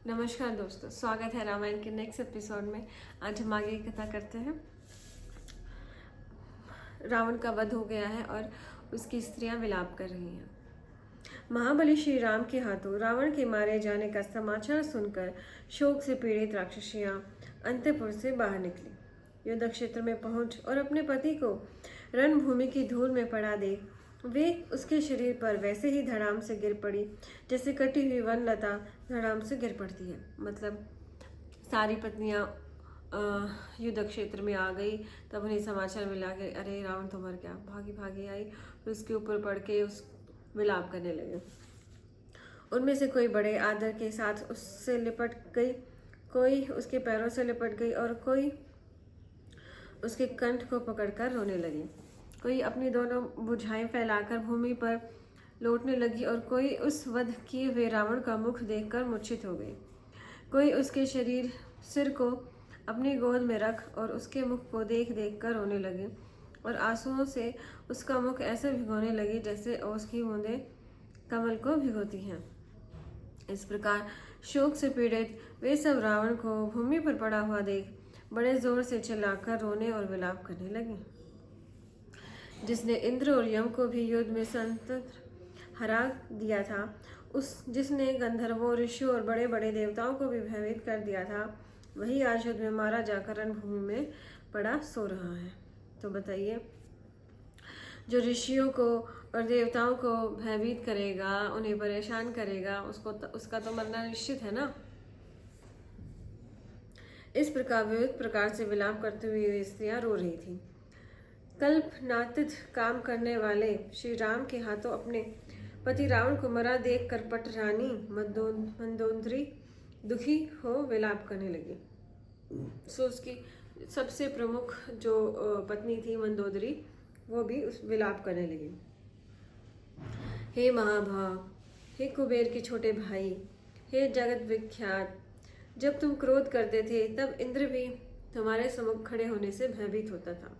नमस्कार दोस्तों, स्वागत है रामायण के नेक्स्ट एपिसोड में। आज हम आगे की कथा करते हैं। रावण का वध हो गया है और उसकी स्त्रियां विलाप कर रही हैं। महाबली श्री राम के हाथों रावण के मारे जाने का समाचार सुनकर शोक से पीड़ित राक्षसियां अंतपुर से बाहर निकली। युद्ध क्षेत्र में पहुंच और अपने पति को रणभूमि की धूल में पड़ा देख वे उसके शरीर पर वैसे ही धड़ाम से गिर पड़ी जैसे कटी हुई वन लता धड़ाम से गिर पड़ती है। मतलब सारी पत्नियां युद्ध क्षेत्र में आ गई। तब उन्हें समाचार मिला कि अरे रावण तो मर गया। भागी भागी आई, उसके ऊपर पड़ के उस विलाप करने लगे। उनमें से कोई बड़े आदर के साथ उससे लिपट गई, कोई उसके पैरों से लिपट गई और कोई उसके कंठ को पकड़कर रोने लगी। कोई अपनी दोनों भुजाएं फैलाकर भूमि पर लौटने लगी और कोई उस वध किए हुए रावण का मुख देखकर मूर्छित हो गई। कोई उसके सिर को अपनी गोद में रख और उसके मुख को देख देख कर रोने लगे और आंसुओं से उसका मुख ऐसे भिगोने लगी जैसे ओस की बूंदें कमल को भिगोती हैं। इस प्रकार शोक से पीड़ित वे सब रावण को भूमि पर पड़ा हुआ देख बड़े जोर से चिल्लाकर रोने और विलाप करने लगे। जिसने इंद्र और यम को भी युद्ध में संतत हरा दिया था, जिसने गंधर्वों, ऋषियों और बड़े बड़े देवताओं को भी भयभीत कर दिया था, वही आज युद्ध में मारा जाकर रणभूमि में पड़ा सो रहा है। तो बताइए, जो ऋषियों को और देवताओं को भयभीत करेगा, उन्हें परेशान करेगा, उसका तो मरना निश्चित है ना। इस प्रकार विविध प्रकार से विलाप करते हुए स्त्रियां रो रही थी। कल्पनातीत काम करने वाले श्री राम के हाथों अपने पति रावण को मरा देख कर पट रानी मंदोदरी दुखी हो विलाप करने लगी। सो उसकी सबसे प्रमुख जो पत्नी थी मंदोदरी, वो भी उस विलाप करने लगी। हे महाभाग, हे कुबेर के छोटे भाई, हे जगत विख्यात, जब तुम क्रोध करते थे तब इंद्र भी तुम्हारे सम्मुख खड़े होने से भयभीत होता था।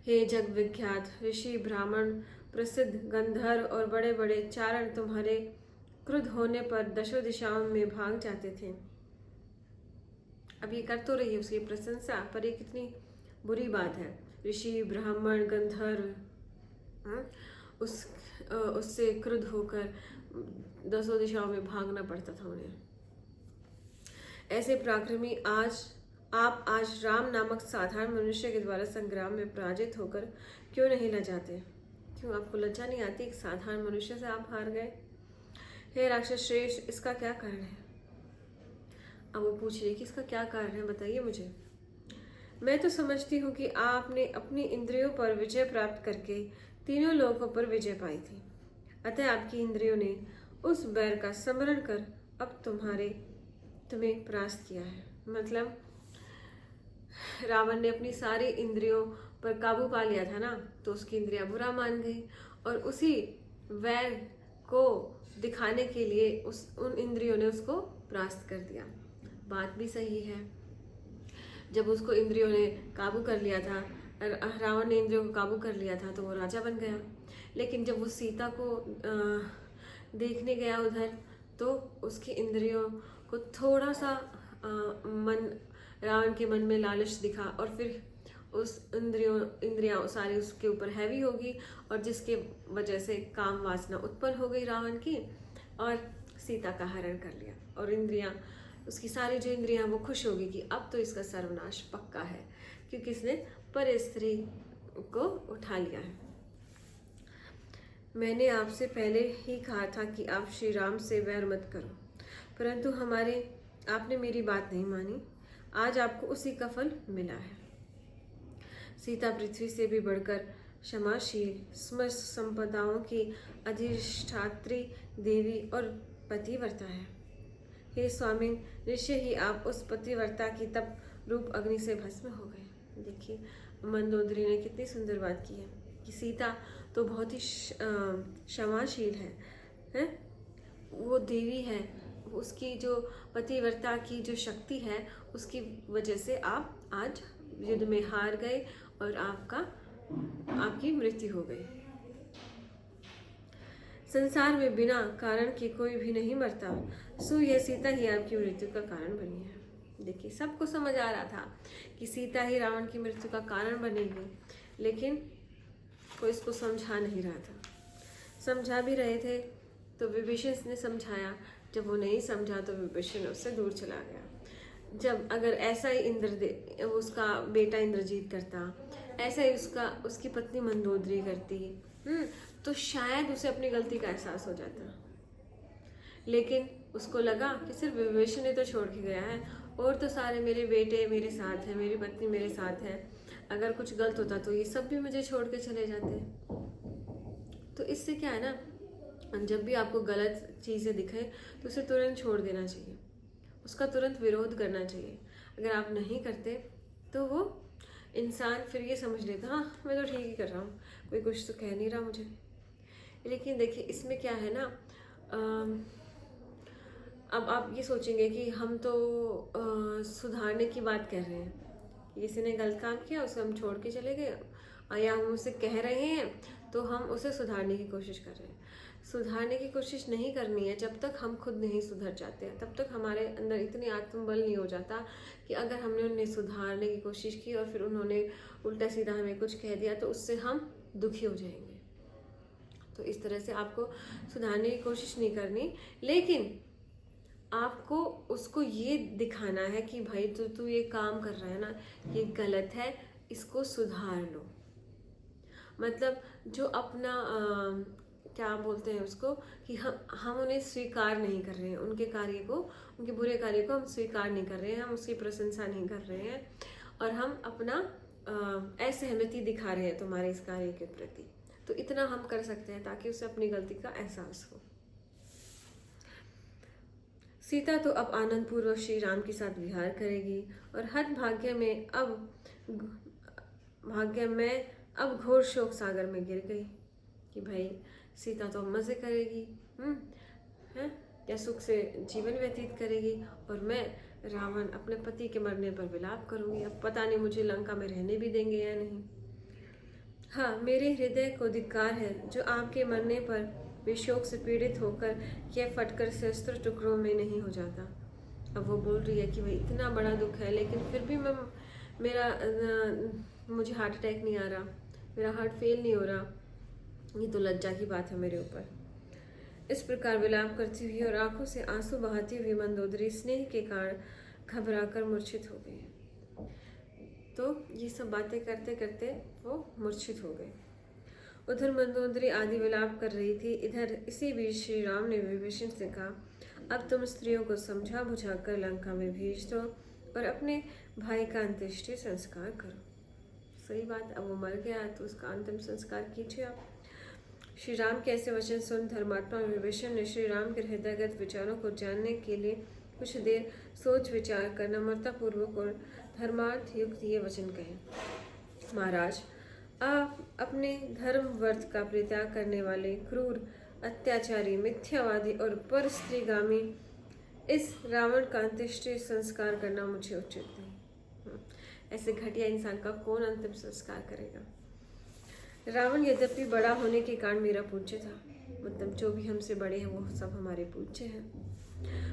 हे जग विख्यात ऋषि, ब्राह्मण, प्रसिद्ध गंधर्व और बड़े बड़े चारण तुम्हारे क्रुद्ध होने पर दशों दिशाओं में भाग जाते थे। अब ये कर तो रही है उसकी प्रशंसा, पर ये कितनी बुरी बात है। ऋषि, ब्राह्मण, गंधर्व, उससे क्रुद्ध होकर दसों दिशाओं में भागना पड़ता था उन्हें। ऐसे पराक्रमी आप आज राम नामक साधारण मनुष्य के द्वारा संग्राम में पराजित होकर क्यों नहीं लजाते? क्यों आपको लज्जा नहीं आती? एक साधारण मनुष्य से आप हार गए। हे राक्षस श्रेष्ठ, इसका क्या कारण है? अब वो पूछ रही कि इसका क्या कारण है, बताइए मुझे। मैं तो समझती हूँ कि आपने अपनी इंद्रियों पर विजय प्राप्त करके तीनों लोगों पर विजय पाई थी। अतः आपकी इंद्रियों ने उस बैर का स्मरण कर अब तुम्हें परास्त किया है। मतलब रावण ने अपनी सारी इंद्रियों पर काबू पा लिया था ना, तो उसकी इंद्रियां बुरा मान गई और उसी वैर को दिखाने के लिए उन इंद्रियों ने उसको परास्त कर दिया। बात भी सही है। जब उसको इंद्रियों ने काबू कर लिया था, रावण ने इंद्रियों को काबू कर लिया था, तो वो राजा बन गया। लेकिन जब वो सीता को देखने गया उधर, तो उसकी इंद्रियों को थोड़ा सा रावण के मन में लालच दिखा और फिर उस इंद्रियां सारी उसके ऊपर हैवी होगी और जिसके वजह से काम वासना उत्पन्न हो गई रावण की और सीता का हरण कर लिया। और उसकी सारी जो इंद्रियां वो खुश होगी कि अब तो इसका सर्वनाश पक्का है, क्योंकि इसने पर स्त्री को उठा लिया है। मैंने आपसे पहले ही कहा था कि आप श्री राम से वैर मत करो, परंतु आपने मेरी बात नहीं मानी। आज आपको उसी का फल मिला है। सीता पृथ्वी से भी बढ़कर क्षमाशील, समस्त संपदाओं की अधिष्ठात्री देवी और पतिव्रता है। हे स्वामी, निश्चय ही आप उस पतिव्रता की तप रूप अग्नि से भस्म हो गए। देखिए मंदोदरी ने कितनी सुंदर बात की है कि सीता तो बहुत ही क्षमाशील है? वो देवी है, उसकी जो पतिव्रता की जो शक्ति है, उसकी वजह से आप आज युद्ध में हार गए और आपकी मृत्यु हो गई। संसार में बिना कारण के कोई भी नहीं मरता, सो यह सीता ही आपकी मृत्यु का कारण बनी है। देखिए, सबको समझ आ रहा था कि सीता ही रावण की मृत्यु का कारण बनेगी, लेकिन कोई इसको समझा नहीं रहा था। समझा भी रहे थे तो विभीषण ने समझाया, जब वो नहीं समझा तो विभीषण उससे दूर चला गया। जब अगर ऐसा ही उसका बेटा इंद्रजीत करता, ऐसा ही उसकी पत्नी मंदोदरी करती, तो शायद उसे अपनी गलती का एहसास हो जाता। लेकिन उसको लगा कि सिर्फ विभीषण ने तो छोड़ के गया है, और तो सारे मेरे बेटे मेरे साथ हैं, मेरी पत्नी मेरे साथ है, अगर कुछ गलत होता तो ये सब भी मुझे छोड़ के चले जाते। तो इससे क्या है ना, जब भी आपको गलत चीज़ें दिखे तो उसे तुरंत छोड़ देना चाहिए, उसका तुरंत विरोध करना चाहिए। अगर आप नहीं करते तो वो इंसान फिर ये समझ लेता, हाँ मैं तो ठीक ही कर रहा हूँ, कोई कुछ तो कह नहीं रहा मुझे। लेकिन देखिए, इसमें क्या है ना, अब आप ये सोचेंगे कि हम तो सुधारने की बात कर रहे हैं, किसी ने गलत काम किया उसे हम छोड़ के चले गए, या हम उसे कह रहे हैं तो हम उसे सुधारने की कोशिश कर रहे हैं। सुधारने की कोशिश नहीं करनी है जब तक हम खुद नहीं सुधर जाते हैं, तब तक हमारे अंदर इतनी आत्मबल नहीं हो जाता कि अगर हमने उन्हें सुधारने की कोशिश की और फिर उन्होंने उल्टा सीधा हमें कुछ कह दिया तो उससे हम दुखी हो जाएंगे। तो इस तरह से आपको सुधारने की कोशिश नहीं करनी, लेकिन आपको उसको ये दिखाना है कि भाई तू ये काम कर रहा है ना, ये गलत है, इसको सुधार लो। मतलब जो अपना क्या बोलते हैं उसको, कि हम उन्हें स्वीकार नहीं कर रहे हैं, उनके कार्य को, उनके बुरे कार्य को हम स्वीकार नहीं कर रहे हैं, हम उसकी प्रशंसा नहीं कर रहे हैं, और हम अपना असहमति दिखा रहे हैं तुम्हारे इस कार्य के प्रति। तो इतना हम कर सकते हैं ताकि उसे अपनी गलती का एहसास हो। सीता तो अब आनंद पूर्वक श्री राम के साथ विहार करेगी, और हद भाग्य में अब घोर शोक सागर में गिर गई कि भाई सीता तो मजे करेगी, है या सुख से जीवन व्यतीत करेगी, और मैं रावण अपने पति के मरने पर विलाप करूंगी। अब पता नहीं मुझे लंका में रहने भी देंगे या नहीं। हाँ, मेरे हृदय को धिक्कार है जो आपके मरने पर वे शोक से पीड़ित होकर यह फटकर शस्त्र टुकड़ों में नहीं हो जाता। अब वो बोल रही है कि भाई इतना बड़ा दुख है, लेकिन फिर भी मुझे हार्ट अटैक नहीं आ रहा, मेरा हार्ट फेल नहीं हो रहा, ये तो लज्जा की बात है मेरे ऊपर। इस प्रकार विलाप करती हुई और आंखों से आंसू बहाती हुई मंदोदरी स्नेह के कारण घबराकर मूर्छित हो गई। तो ये सब बातें करते करते वो मूर्छित हो गए। उधर मंदोदरी आदि विलाप कर रही थी, इधर इसी बीच श्री राम ने विभीषण से कहा, अब तुम स्त्रियों को समझा बुझा कर लंका में भेज दो और अपने भाई का अंत्येष्टि संस्कार करो। सही बात, अब वो मर गया तो उसका अंतिम संस्कार कीजिए आप। श्री राम के ऐसे वचन सुन धर्मात्मा विभीषण ने श्री राम के हृदयगत विचारों को जानने के लिए कुछ देर सोच विचार कर नम्रता पूर्वक और धर्मार्थ युक्त ये वचन कहे, महाराज, आप अपने धर्म वर्त का परित्याग करने वाले क्रूर, अत्याचारी, मिथ्यावादी और परस्त्रीगामी इस रावण का अंत्येष्टि संस्कार करना मुझे उचित नहीं। ऐसे घटिया इंसान का कौन अंतिम संस्कार करेगा। रावण यद्यपि बड़ा होने के कारण मेरा पूज्य था, मतलब जो भी हमसे बड़े हैं वो सब हमारे पूज्य हैं,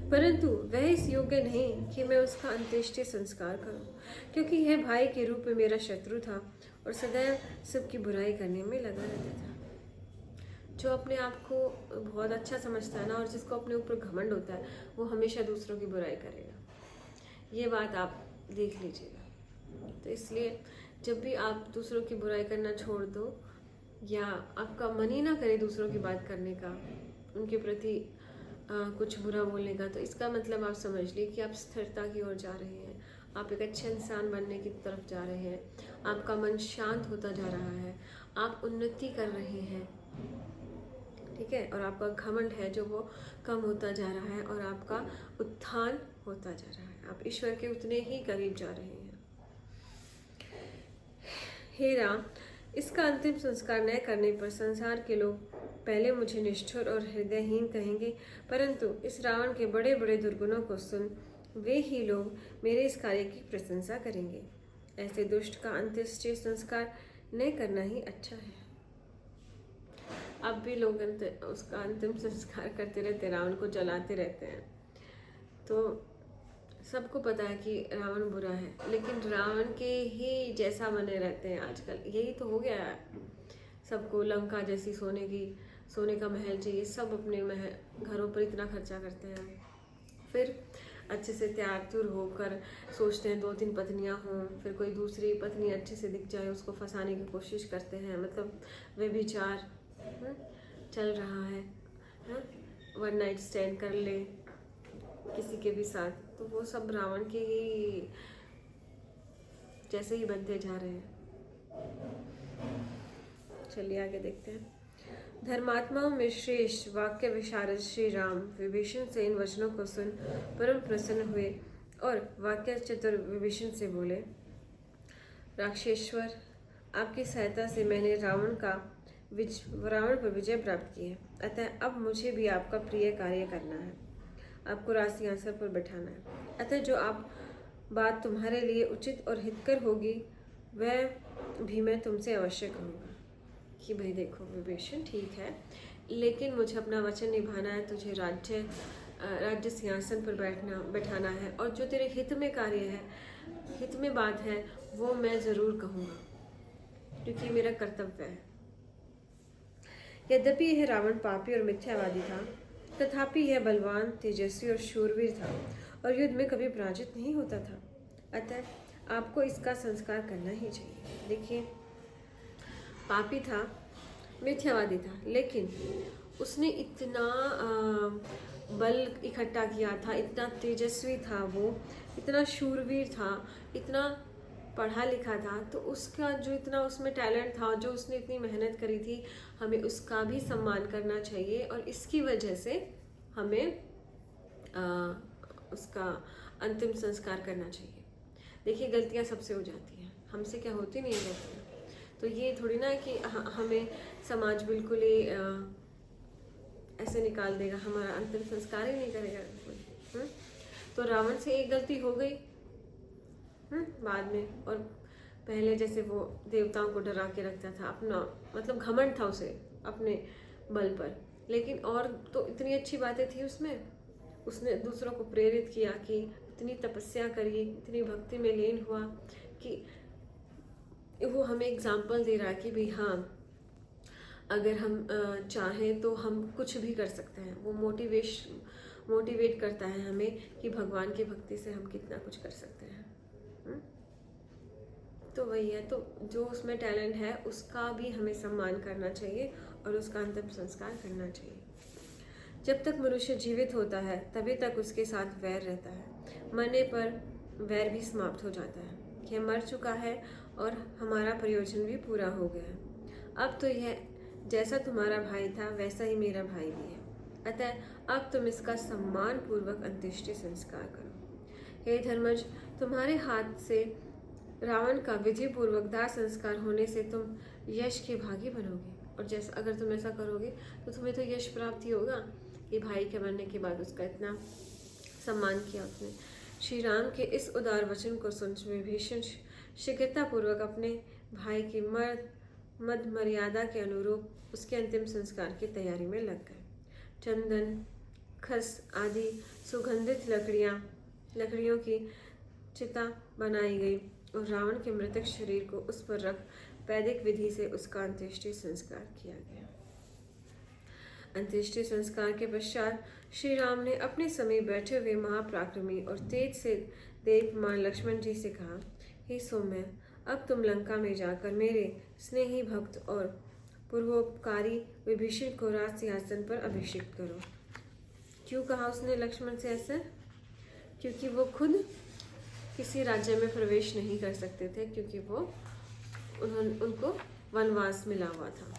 परंतु वह इस योग्य नहीं कि मैं उसका अंत्येष्टि संस्कार करूं, क्योंकि यह भाई के रूप में मेरा शत्रु था और सदैव सबकी बुराई करने में लगा रहता था। जो अपने आप को बहुत अच्छा समझता है ना, और जिसको अपने ऊपर घमंड होता है, वो हमेशा दूसरों की बुराई करेगा। ये बात आप देख लीजिएगा। तो इसलिए जब भी आप दूसरों की बुराई करना छोड़ दो, या आपका मन ही ना करे दूसरों की बात करने का, उनके प्रति कुछ बुरा बोलने का, तो इसका मतलब आप समझ लीजिए कि आप स्थिरता की ओर जा रहे हैं, आप एक अच्छे इंसान बनने की तरफ जा रहे हैं, आपका मन शांत होता जा रहा है, आप उन्नति कर रहे हैं, ठीक है, और आपका घमंड है जो वो कम होता जा रहा है और आपका उत्थान होता जा रहा है, आप ईश्वर के उतने ही करीब जा रहे हैं। हे राम, इसका अंतिम संस्कार न करने पर संसार के लोग पहले मुझे निष्ठुर और हृदयहीन कहेंगे, परंतु इस रावण के बड़े बड़े दुर्गुणों को सुन वे ही लोग मेरे इस कार्य की प्रशंसा करेंगे। ऐसे दुष्ट का अंत्येष्टि संस्कार न करना ही अच्छा है। अब भी लोग उसका अंतिम संस्कार करते रहते हैं, रावण को जलाते रहते हैं। तो सबको पता है कि रावण बुरा है, लेकिन रावण के ही जैसा बने रहते हैं आजकल। यही तो हो गया है, सबको लंका जैसी सोने का महल चाहिए। सब अपने घरों पर इतना खर्चा करते हैं, फिर अच्छे से तैयार तुर होकर सोचते हैं 2-3 पत्नियां हों, फिर कोई दूसरी पत्नी अच्छे से दिख जाए उसको फंसाने की कोशिश करते हैं। मतलब व्यभिचार चल रहा है, वन नाइट स्टैंड कर ले किसी के भी साथ। तो वो सब रावण के ही जैसे ही बनते जा रहे हैं। चलिए आगे देखते हैं। धर्मात्माओं में श्रेष्ठ वाक्य विशारद श्री राम विभीषण से इन वचनों को सुन परम प्रसन्न हुए और वाक्य चतुर विभीषण से बोले, राक्षेश्वर, आपकी सहायता से मैंने रावण पर विजय प्राप्त की है। अतः अब मुझे भी आपका प्रिय कार्य करना है, आपको राज सिंहासन पर बैठाना है। अतः जो आप बात तुम्हारे लिए उचित और हितकर होगी वह भी मैं तुमसे अवश्य कहूँगा। कि भाई देखो विभीषण, ठीक है, लेकिन मुझे अपना वचन निभाना है, तुझे राज्य सिंहासन पर बैठाना है, और जो तेरे हित में कार्य है, हित में बात है, वो मैं ज़रूर कहूँगा, क्योंकि मेरा कर्तव्य है। यद्यपि यह रावण पापी और मिथ्यावादी था, तथापि यह बलवान, तेजस्वी और शूरवीर था और युद्ध में कभी पराजित नहीं होता था। अतः आपको इसका संस्कार करना ही चाहिए। देखिए, पापी था, मिथ्यावादी था, लेकिन उसने इतना बल इकट्ठा किया था, इतना तेजस्वी था वो, इतना शूरवीर था, इतना पढ़ा लिखा था, तो उसका जो इतना उसमें टैलेंट था, जो उसने इतनी मेहनत करी थी, हमें उसका भी सम्मान करना चाहिए। और इसकी वजह से हमें उसका अंतिम संस्कार करना चाहिए। देखिए, गलतियाँ सबसे हो जाती हैं, हमसे क्या होती नहीं है गलतियाँ। तो ये थोड़ी ना है कि हमें समाज बिल्कुल ही ऐसे निकाल देगा, हमारा अंतिम संस्कार ही नहीं करेगा बिल्कुल। तो रावण से एक गलती हो गई बाद में, और पहले जैसे वो देवताओं को डरा के रखता था, अपना मतलब घमंड था उसे अपने बल पर, लेकिन और तो इतनी अच्छी बातें थी उसमें। उसने दूसरों को प्रेरित किया कि इतनी तपस्या करी, इतनी भक्ति में लीन हुआ कि वो हमें एग्जाम्पल दे रहा है कि भाई हाँ, अगर हम चाहें तो हम कुछ भी कर सकते हैं। वो मोटिवेट करता है हमें कि भगवान की भक्ति से हम कितना कुछ कर सकते हैं। तो वही है, तो जो उसमें टैलेंट है उसका भी हमें सम्मान करना चाहिए और उसका अंतिम संस्कार करना चाहिए। जब तक मनुष्य जीवित होता है तभी तक उसके साथ वैर रहता है, मरने पर वैर भी समाप्त हो जाता है। यह मर चुका है और हमारा प्रयोजन भी पूरा हो गया है। अब तो यह जैसा तुम्हारा भाई था वैसा ही मेरा भाई भी है, अतः अब तुम इसका सम्मान पूर्वक अंत्येष्टि संस्कार करो। हे धर्मज, तुम्हारे हाथ से रावण का विधि पूर्वक दाह संस्कार होने से तुम यश के भागी बनोगे, और जैसा अगर तुम ऐसा करोगे तो तुम्हें तो यश प्राप्ति होगा कि भाई के मरने के बाद उसका इतना सम्मान किया उसने। श्री राम के इस उदार वचन को सुन विभीषण शीघ्रतापूर्वक अपने भाई की मद मर्यादा के अनुरूप उसके अंतिम संस्कार की तैयारी में लग गए। चंदन, खस आदि सुगंधित लकड़ियों की चिता बनाई गई और रावण के मृतक शरीर को उस पर रख वैदिक विधि से उसका अंत्येष्टि संस्कार किया गया। अंत्येष्टि संस्कार के पश्चात श्री राम ने अपने समीप बैठे हुए महापराक्रमी और तेज से देवमान लक्ष्मण जी से कहा, हे सौम्य, अब तुम लंका में जाकर मेरे स्नेही भक्त और पूर्वोपकारी विभीषण को राज सिंहासन पर अभिषिक्त करो। क्यों कहा उसने लक्ष्मण से ऐसे? क्योंकि वो खुद किसी राज्य में प्रवेश नहीं कर सकते थे, क्योंकि उनको वनवास मिला हुआ था।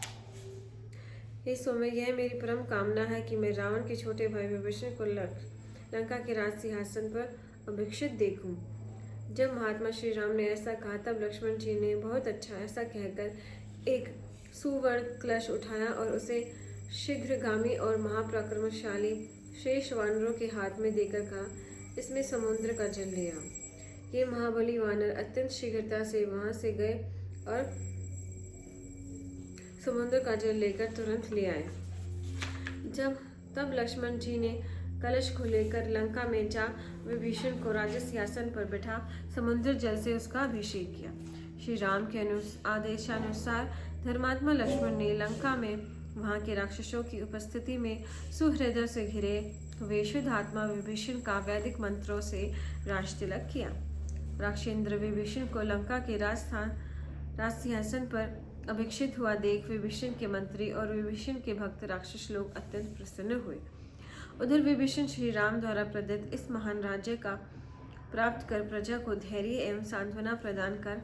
हे सौम्य, यह मेरी परम कामना है कि मैं रावण के छोटे भाई विभीषण को लंका के राज सिंहासन पर अभिषिक्त देखूं। जब महात्मा श्री राम ने ऐसा कहा तब लक्ष्मण जी ने बहुत अच्छा ऐसा कहकर एक सुवर्ण कलश उठाया और उसे शीघ्रगामी और महापराक्रमशाली शेष वानरों के हाथ में देकर कहा, इसमें समुद्र का जल ले आओ। ये महाबली वानर अत्यंत शीघ्रता से वहां से गए और समुद्र का जल लेकर तुरंत ले आए। तब लक्ष्मण जी ने कलश को लेकर लंका में जा विभीषण को राज सिंहासन पर बिठा समुद्र जल से उसका अभिषेक किया। श्री राम के आदेशानुसार धर्मात्मा लक्ष्मण ने लंका में वहां के राक्षसों की उपस्थिति में सुहृदय से घिरे वे शुद्ध आत्मा विभीषण का वैदिक मंत्रों से राज तिलक किया। राक्षेंद्र विभीषण को लंका के राज सिंहासन पर अभिषिक्त हुआ देख विभीषण के मंत्री और विभीषण के भक्त राक्षस लोग अत्यंत प्रसन्न हुए। उधर विभीषण श्री राम द्वारा प्रदत्त इस महान राज्य का प्राप्त कर प्रजा को धैर्य एवं सांत्वना प्रदान कर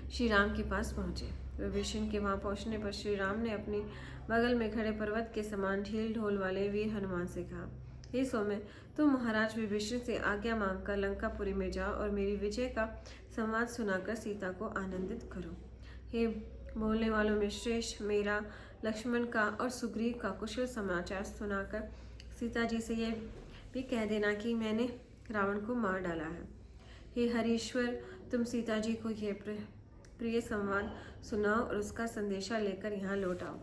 श्री राम के पास पहुंचे। विभीषण के वहां पहुंचने पर श्री राम ने अपनी बगल में खड़े पर्वत के समान ढील ढोल वाले वीर हनुमान से कहा, हे सौम्य, तुम महाराज विभीषण से आज्ञा मांगकर लंकापुरी में जाओ और मेरी विजय का संवाद सुनाकर सीता को आनंदित करो। हे बोलने वालों में श्रेष्ठ, मेरा लक्ष्मण का और सुग्रीव का कुशल समाचार सुनाकर सीता जी से यह भी कह देना कि मैंने रावण को मार डाला है। हे हरीश्वर, तुम सीता जी को यह प्रिय संवाद सुनाओ और उसका संदेशा लेकर यहाँ लौट आओ।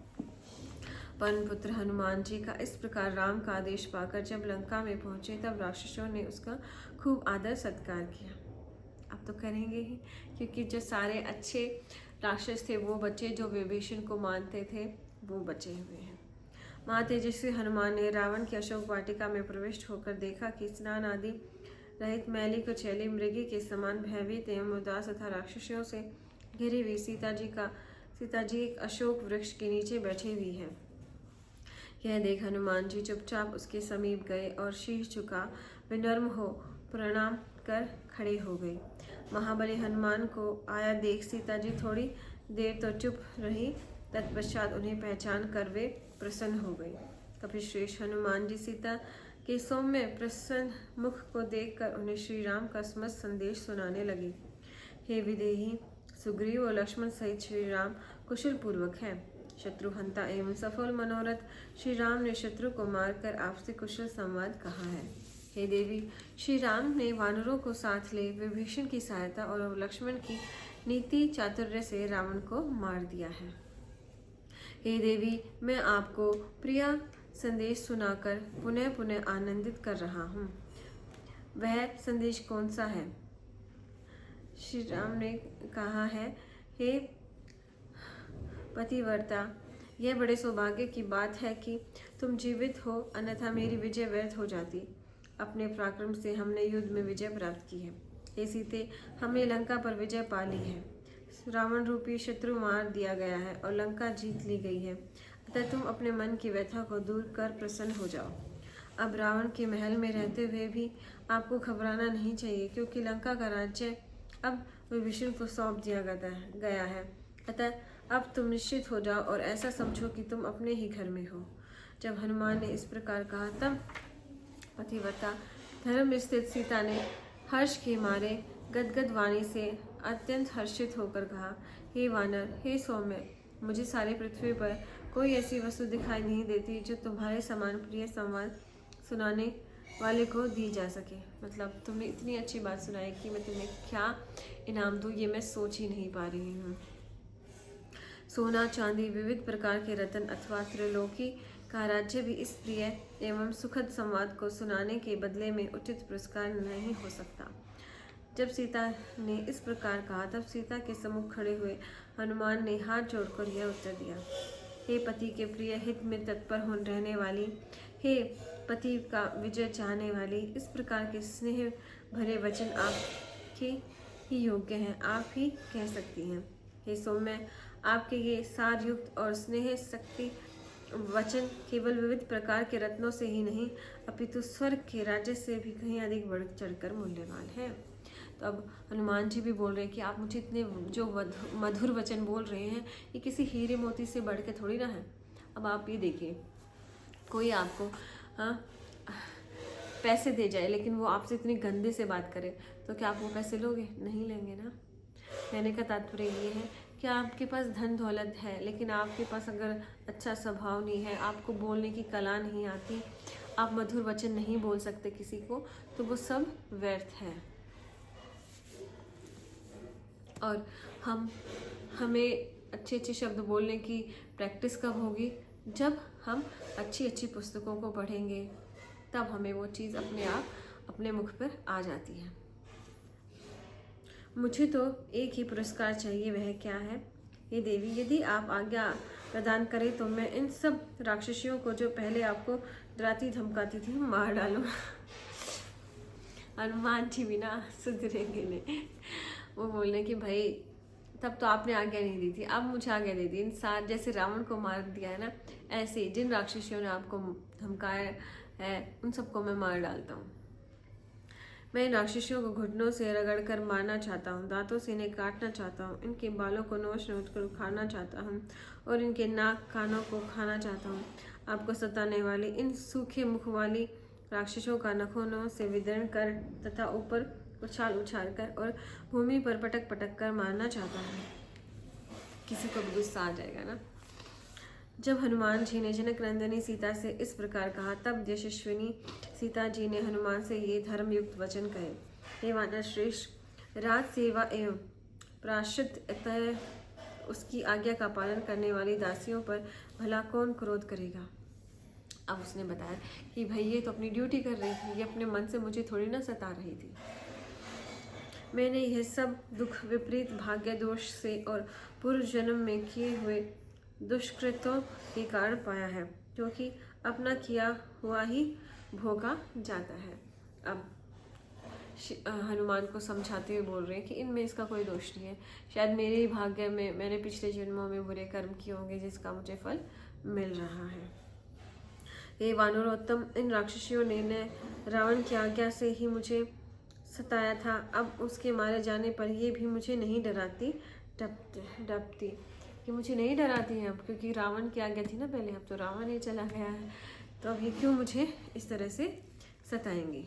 पवन पुत्र हनुमान जी का इस प्रकार राम का आदेश पाकर जब लंका में पहुंचे तब राक्षसों ने उसका खूब आदर सत्कार किया। अब तो करेंगे ही, क्योंकि जो सारे अच्छे राक्षस थे वो बच्चे जो विभीषण को मानते थे वो बचे हुए हैं। माँ तेजस्वी हनुमान ने रावण की अशोक वाटिका में प्रविष्ट होकर देखा कि स्नान आदि रहित मैली कुचैली मृगी के समान भयभीत एवं उदास तथा राक्षसों से घिरी हुई सीता जी एक अशोक वृक्ष के नीचे बैठी हुई है। यह देख हनुमान जी चुपचाप उसके समीप गए और शीश झुका विनम्र हो प्रणाम कर खड़े हो गई। महाबली हनुमान को आया देख सीता जी थोड़ी देर तो चुप रही, तत्पश्चात उन्हें पहचान कर वे प्रसन्न हो गई। कपिश्रेष्ठ हनुमान जी सीता के सौम्य प्रसन्न मुख को देखकर उन्हें श्री राम का समस्त संदेश सुनाने लगे। हे विदेही, सुग्रीव और लक्ष्मण सहित श्री राम कुशल पूर्वक है। शत्रुहंता एवं सफल मनोरथ श्री राम ने शत्रु को मारकर आपसे कुशल संवाद कहा है। हे देवी, श्री राम ने वानरों को साथ ले विभीषण की सहायता और लक्ष्मण की नीति चातुर्य से रावण को मार दिया है। हे देवी, मैं आपको प्रिय संदेश सुनाकर पुनः पुनः आनंदित कर रहा हूँ। वह संदेश कौन सा है? श्री राम ने कहा है, हे पतिव्रता, यह बड़े सौभाग्य की बात है कि तुम जीवित हो, अन्यथा मेरी विजय व्यर्थ हो जाती। अपने पराक्रम से हमने युद्ध में विजय प्राप्त की है। हे सीते, हमने लंका पर विजय पा ली है। रावण रूपी शत्रु मार दिया गया है और लंका जीत ली गई है। अतः तुम अपने मन की व्यथा को दूर कर प्रसन्न हो जाओ। अब रावण के महल में रहते हुए भी आपको घबराना नहीं चाहिए, क्योंकि लंका का राज्य अब विभीषण को सौंप दिया गया है। अतः अब तुम निश्चित हो जाओ और ऐसा समझो कि तुम अपने ही घर में हो। जब हनुमान ने इस प्रकार कहा तब पतिव्रता धर्म स्थित सीता ने हर्ष के मारे गदगद वाणी से अत्यंत हर्षित होकर कहा, हे वानर, हे सौम्य, मुझे सारी पृथ्वी पर कोई ऐसी वस्तु दिखाई नहीं देती जो तुम्हारे समान प्रिय संवाद सुनाने वाले को दी जा सके। मतलब तुमने इतनी अच्छी बात सुनाई कि मैं तुम्हें क्या इनाम दूँ ये मैं सोच ही नहीं पा रही हूँ। सोना, चांदी, विविध प्रकार के रत्न अथवा त्रिलोकी का राज्य भी इस प्रिय एवं सुखद संवाद को सुनाने के बदले में उचित पुरस्कार नहीं हो सकता। जब सीता ने इस प्रकार कहा तब सीता के सम्मुख खड़े हुए हनुमान ने हाथ जोड़कर यह उत्तर दिया, हे पति के प्रिय, हित में तत्पर हो रहने वाली, हे पति का विजय चाहने वाली, इस प्रकार के स्नेह भरे वचन आपके ही योग्य हैं, आप ही कह सकती हैं। हे सौम्य, आपके ये सारयुक्त और स्नेह शक्ति वचन केवल विविध प्रकार के रत्नों से ही नहीं अपितु स्वर्ग के राज्य से भी कहीं अधिक बढ़ चढ़कर मूल्यवान है। तो अब हनुमान जी भी बोल रहे हैं कि आप मुझे इतने जो मधुर वचन बोल रहे हैं ये किसी हीरे मोती से बढ़ के थोड़ी ना है। अब आप ये देखिए, कोई आपको पैसे दे जाए लेकिन वो आपसे इतनी गंदे से बात करे तो क्या आप वो पैसे लोगे? नहीं लेंगे ना। कहने का तात्पर्य ये है कि आपके पास धन दौलत है लेकिन आपके पास अगर अच्छा स्वभाव नहीं है, आपको बोलने की कला नहीं आती, आप मधुर वचन नहीं बोल सकते किसी को, तो वो सब व्यर्थ है। और हमें अच्छे अच्छे शब्द बोलने की प्रैक्टिस कब होगी? जब हम अच्छी अच्छी पुस्तकों को पढ़ेंगे, तब हमें वो चीज़ अपने आप अपने मुख पर आ जाती है। मुझे तो एक ही पुरस्कार चाहिए, वह क्या है? हे देवी, यदि आप आज्ञा प्रदान करें तो मैं इन सब राक्षसियों को जो पहले आपको डराती धमकाती थी मार डालूं। हनुमान जी भी ना सुधरेंगे नहीं। वो बोलने कि भाई तब तो आपने आज्ञा नहीं दी थी, अब मुझे आज्ञा दे दी। इंसान जैसे रावण को मार दिया है ना, ऐसे जिन राक्षसियों ने आपको धमकाया है उन सबको मैं मार डालता हूँ। मैं इन राक्षसियों को घुटनों से रगड़कर मारना चाहता हूँ, दांतों से इन्हें काटना चाहता हूँ, इनके बालों को नोच नोच कर उखाड़ना चाहता हूँ और इनके नाक कानों को खाना चाहता हूँ। आपको सताने वाली इन सूखे मुख वाली राक्षसों का नखों से विदर्ण कर तथा ऊपर उछाल उछाल कर और भूमि पर पटक पटक कर मारना चाहता हूँ। किसी को भी गुस्सा आ जाएगा ना। जब हनुमान जी ने जनक नंदिनी सीता से इस प्रकार कहा, तब यशस्विनी सीता जी ने हनुमान से ये धर्मयुक्त वचन कहे, हे वानर श्रेष्ठ, राज सेवा एवं प्रायश्चित अतः उसकी आज्ञा का पालन करने वाली दासियों पर भला कौन क्रोध करेगा? अब उसने बताया कि भाई ये तो अपनी ड्यूटी कर रही थी, ये अपने मन से मुझे थोड़ी ना सता रही थी। मैंने यह सब दुख विपरीत भाग्य दोष से और पूर्व जन्म में किए हुए दुष्कृतों के कारण पाया है, क्योंकि अपना किया हुआ ही भोगा जाता है। अब हनुमान को समझाते हुए बोल रहे हैं कि इनमें इसका कोई दोष नहीं है, शायद मेरे ही भाग्य में मैंने पिछले जन्मों में बुरे कर्म किए होंगे जिसका मुझे फल मिल रहा है। हे वानरोत्तम, इन राक्षसियों ने रावण की आज्ञा से ही मुझे सताया था, अब उसके मारे जाने पर ये भी मुझे नहीं डराती डपती कि मुझे नहीं डराती हैं अब, क्योंकि रावण की आज्ञा थी ना पहले, अब तो रावण ही चला गया है, तो अब ये क्यों मुझे इस तरह से सताएंगी?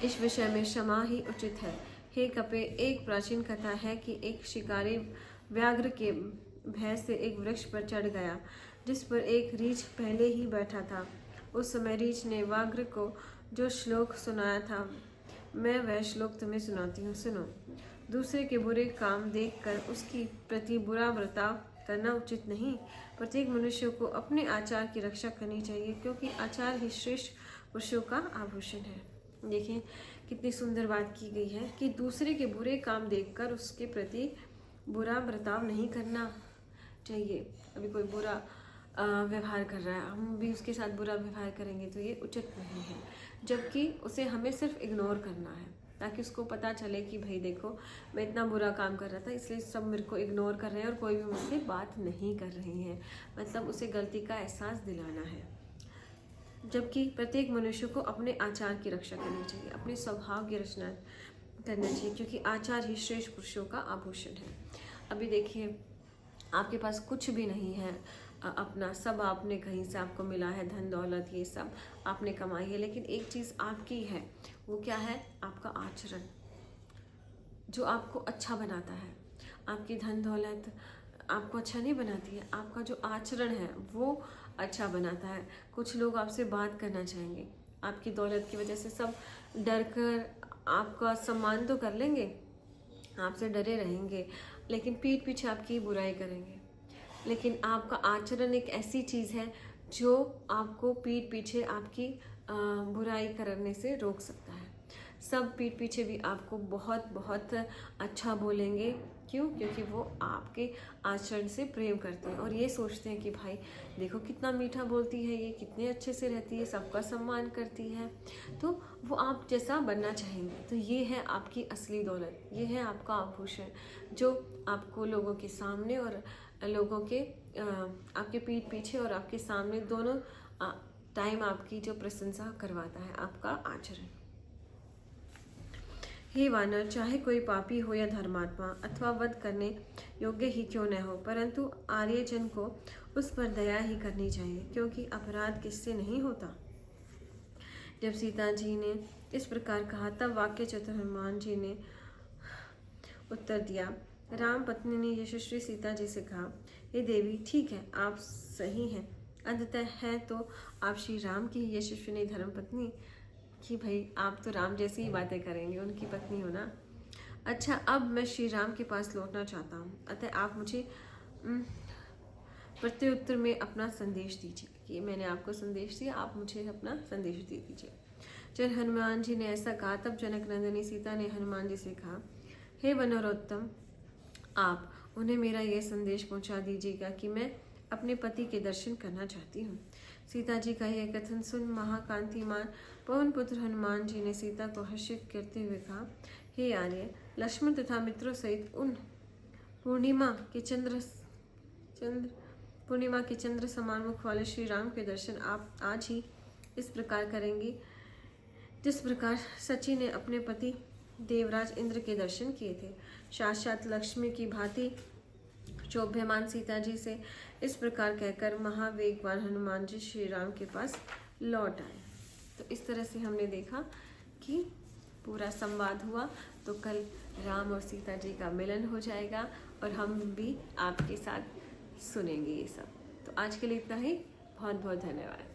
इस विषय में क्षमा ही उचित है। हे कपे, एक प्राचीन कथा है कि एक शिकारी व्याघ्र के भय से एक वृक्ष पर चढ़ गया जिस पर एक रीछ पहले ही बैठा था। उस समय रीछ ने व्याघ्र को जो श्लोक सुनाया था, मैं वह श्लोक तुम्हें सुनाती हूँ, सुनो। दूसरे के बुरे काम देखकर उसकी प्रति बुरा बर्ताव करना उचित नहीं। प्रत्येक मनुष्य को अपने आचार की रक्षा करनी चाहिए, क्योंकि आचार ही श्रेष्ठ पुरुषों का आभूषण है। देखिए कितनी सुंदर बात की गई है कि दूसरे के बुरे काम देखकर उसके प्रति बुरा बर्ताव नहीं करना चाहिए। अभी कोई बुरा व्यवहार कर रहा है, हम भी उसके साथ बुरा व्यवहार करेंगे तो ये उचित नहीं है, जबकि उसे हमें सिर्फ इग्नोर करना है, ताकि उसको पता चले कि भाई देखो मैं इतना बुरा काम कर रहा था, इसलिए सब मेरे को इग्नोर कर रहे हैं और कोई भी मुझसे बात नहीं कर रही है, मतलब उसे गलती का एहसास दिलाना है। जबकि प्रत्येक मनुष्य को अपने आचार की रक्षा करनी चाहिए, अपने स्वभाव की रचना करना चाहिए, क्योंकि आचार ही श्रेष्ठ पुरुषों का आभूषण है। अभी देखिए आपके पास कुछ भी नहीं है अपना, सब आपने कहीं से आपको मिला है, धन दौलत ये सब आपने कमाई है, लेकिन एक चीज़ आपकी है, वो क्या है? आपका आचरण, जो आपको अच्छा बनाता है। आपकी धन दौलत आपको अच्छा नहीं बनाती है, आपका जो आचरण है वो अच्छा बनाता है। कुछ लोग आपसे बात करना चाहेंगे, आपकी दौलत की वजह से सब डर कर आपका सम्मान तो कर लेंगे, आपसे डरे रहेंगे, लेकिन पीठ पीछे आपकी बुराई करेंगे। लेकिन आपका आचरण एक ऐसी चीज़ है जो आपको पीठ पीछे आपकी बुराई करने से रोक सकता है। सब पीठ पीछे भी आपको बहुत बहुत अच्छा बोलेंगे, क्यों? क्योंकि वो आपके आचरण से प्रेम करते हैं और ये सोचते हैं कि भाई देखो कितना मीठा बोलती है, ये कितने अच्छे से रहती है, सबका सम्मान करती है, तो वो आप जैसा बनना चाहेंगे। तो ये है आपकी असली दौलत, ये है आपका आभूषण, जो आपको लोगों के सामने और लोगों के आपके पीठ पीछे और आपके सामने दोनों टाइम आपकी जो प्रशंसा करवाता है, आपका आचरण। हे वानर, चाहे कोई पापी हो या धर्मात्मा अथवा वध करने योग्य ही क्यों न हो, परंतु आर्यजन को उस पर दया ही करनी चाहिए, क्योंकि अपराध किससे नहीं होता। जब सीता जी ने इस प्रकार कहा, तब वाक्य चतुर हनुमान जी ने उत्तर दिया। राम पत्नी ने यशस्वी सीता जी से कहा, हे देवी, ठीक है, आप सही हैं, अंततः है तो आप श्री राम की यशस्विनी धर्म पत्नी, कि भाई आप तो राम जैसी ही बातें करेंगे, उनकी पत्नी हो ना। अच्छा, अब मैं श्री राम के पास लौटना चाहता हूँ, अतः आप मुझे प्रत्युत्तर में अपना संदेश दीजिए। कि मैंने आपको संदेश दिया, आप मुझे अपना संदेश दे दीजिए। जब हनुमान जी ने ऐसा कहा तब जनक नंदिनी सीता ने हनुमान जी से कहा, हे वनरोत्तम, आप उन्हें मेरा यह संदेश पहुंचा दीजिएगा कि मैं अपने पति के दर्शन करना चाहती हूँ। सीता जी का यह कथन सुन महाकांतिमान पवन पुत्र हनुमान जी ने सीता को हर्षित करते हुए कहा, हे आर्य, लक्ष्मण तथा मित्रों सहित उन पूर्णिमा के चंद्र समान मुख वाले श्री राम के दर्शन आप आज ही इस प्रकार करेंगे जिस प्रकार सची ने अपने पति देवराज इंद्र के दर्शन किए थे। साक्षात लक्ष्मी की भांति शोभ्यमान सीता जी से इस प्रकार कहकर महावेगवान हनुमान जी श्री राम के पास लौट आए। तो इस तरह से हमने देखा कि पूरा संवाद हुआ। तो कल राम और सीता जी का मिलन हो जाएगा और हम भी आपके साथ सुनेंगे ये सब। तो आज के लिए इतना ही। बहुत बहुत धन्यवाद।